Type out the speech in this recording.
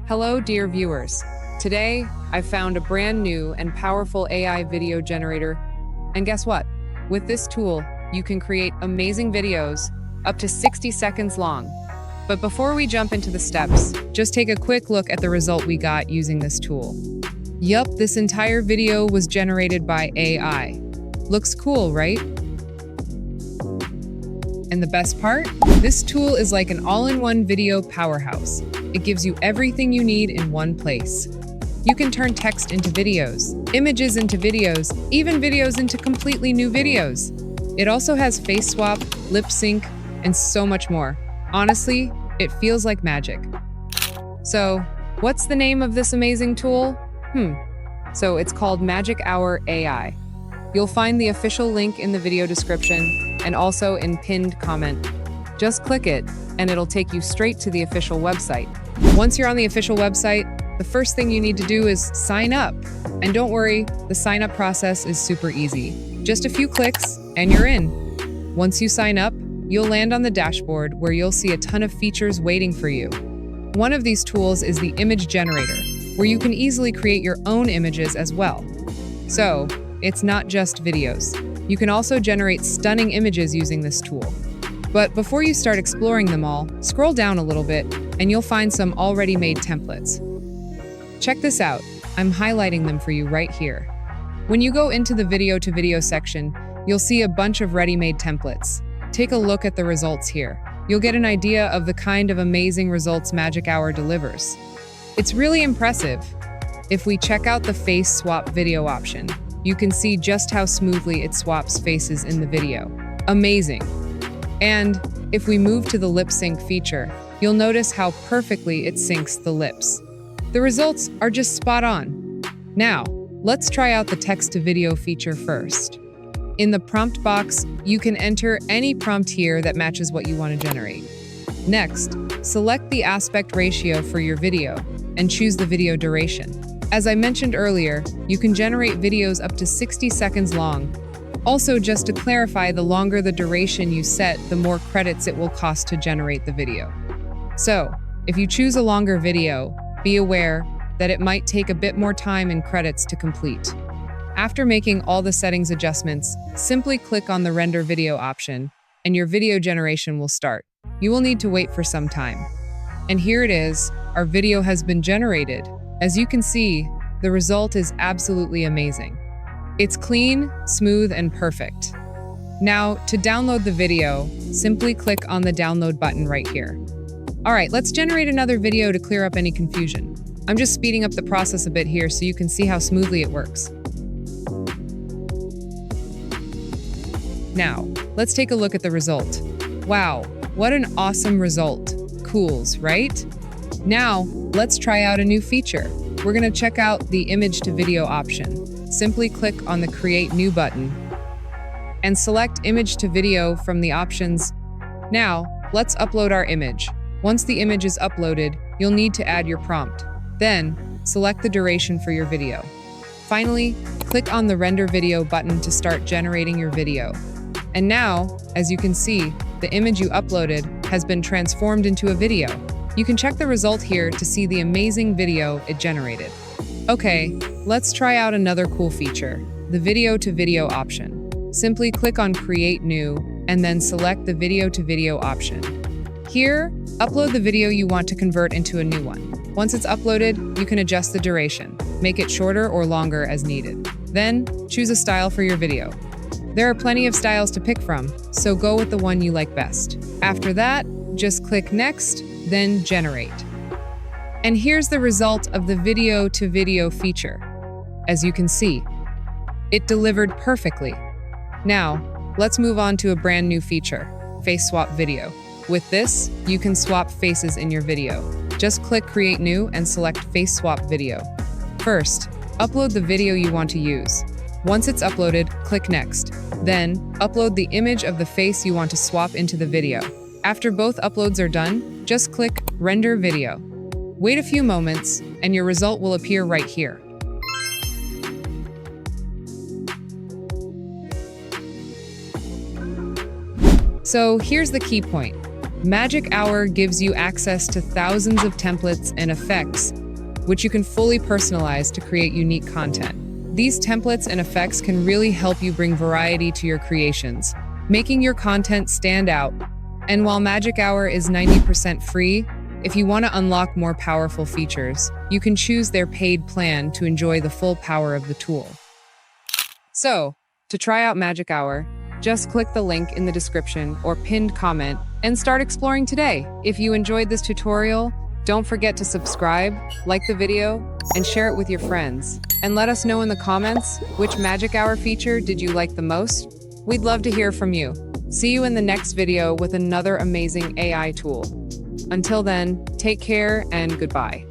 Hello, dear viewers. Today, I found a brand new and powerful AI video generator. And guess what? With this tool, you can create amazing videos up to 60 seconds long. But before we jump into the steps, just take a quick look at the result we got using this tool. Yup, this entire video was generated by AI. Looks cool, right? And the best part? This tool is like an all-in-one video powerhouse. It gives you everything you need in one place. You can turn text into videos, images into videos, even videos into completely new videos. It also has face swap, lip sync, and so much more. Honestly, it feels like magic. So, what's the name of this amazing tool? So it's called Magic Hour AI. You'll find the official link in the video description and also in pinned comment. Just click it, and it'll take you straight to the official website. Once you're on the official website, the first thing you need to do is sign up. And don't worry, the sign-up process is super easy. Just a few clicks, and you're in. Once you sign up, you'll land on the dashboard where you'll see a ton of features waiting for you. One of these tools is the image generator, where you can easily create your own images as well. So, it's not just videos. You can also generate stunning images using this tool. But before you start exploring them all, scroll down a little bit, and you'll find some already made templates. Check this out. I'm highlighting them for you right here. When you go into the video-to-video section, you'll see a bunch of ready-made templates. Take a look at the results here. You'll get an idea of the kind of amazing results Magic Hour delivers. It's really impressive. If we check out the face swap video option, you can see just how smoothly it swaps faces in the video. Amazing. And if we move to the lip sync feature, you'll notice how perfectly it syncs the lips. The results are just spot on. Now, let's try out the text-to-video feature first. In the prompt box, you can enter any prompt here that matches what you want to generate. Next, select the aspect ratio for your video and choose the video duration. As I mentioned earlier, you can generate videos up to 60 seconds long. Also, just to clarify, the longer the duration you set, the more credits it will cost to generate the video. So, if you choose a longer video, be aware that it might take a bit more time and credits to complete. After making all the settings adjustments, simply click on the render video option, and your video generation will start. You will need to wait for some time. And here it is, our video has been generated. As you can see, the result is absolutely amazing. It's clean, smooth, and perfect. Now, to download the video, simply click on the download button right here. All right, let's generate another video to clear up any confusion. I'm just speeding up the process a bit here so you can see how smoothly it works. Now, let's take a look at the result. Wow, what an awesome result. Cools, right? Now, let's try out a new feature. We're gonna check out the image to video option. Simply click on the Create New button and select Image to Video from the options. Now, let's upload our image. Once the image is uploaded, you'll need to add your prompt. Then, select the duration for your video. Finally, click on the Render Video button to start generating your video. And now, as you can see, the image you uploaded has been transformed into a video. You can check the result here to see the amazing video it generated. Okay, let's try out another cool feature, the video to video option. Simply click on Create New and then select the video to video option. Here, upload the video you want to convert into a new one. Once it's uploaded, you can adjust the duration, make it shorter or longer as needed. Then, choose a style for your video. There are plenty of styles to pick from, so go with the one you like best. After that, just click Next, then Generate. And here's the result of the video to video feature. As you can see, it delivered perfectly. Now, let's move on to a brand new feature, Face Swap Video. With this, you can swap faces in your video. Just click Create New and select Face Swap Video. First, upload the video you want to use. Once it's uploaded, click Next. Then, upload the image of the face you want to swap into the video. After both uploads are done, just click Render Video. Wait a few moments, and your result will appear right here. So here's the key point. Magic Hour gives you access to thousands of templates and effects, which you can fully personalize to create unique content. These templates and effects can really help you bring variety to your creations, making your content stand out. And while Magic Hour is 90% free, if you want to unlock more powerful features, you can choose their paid plan to enjoy the full power of the tool. So, to try out Magic Hour, just click the link in the description or pinned comment and start exploring today. If you enjoyed this tutorial, don't forget to subscribe, like the video, and share it with your friends. And let us know in the comments, which Magic Hour feature did you like the most? We'd love to hear from you. See you in the next video with another amazing AI tool. Until then, take care and goodbye.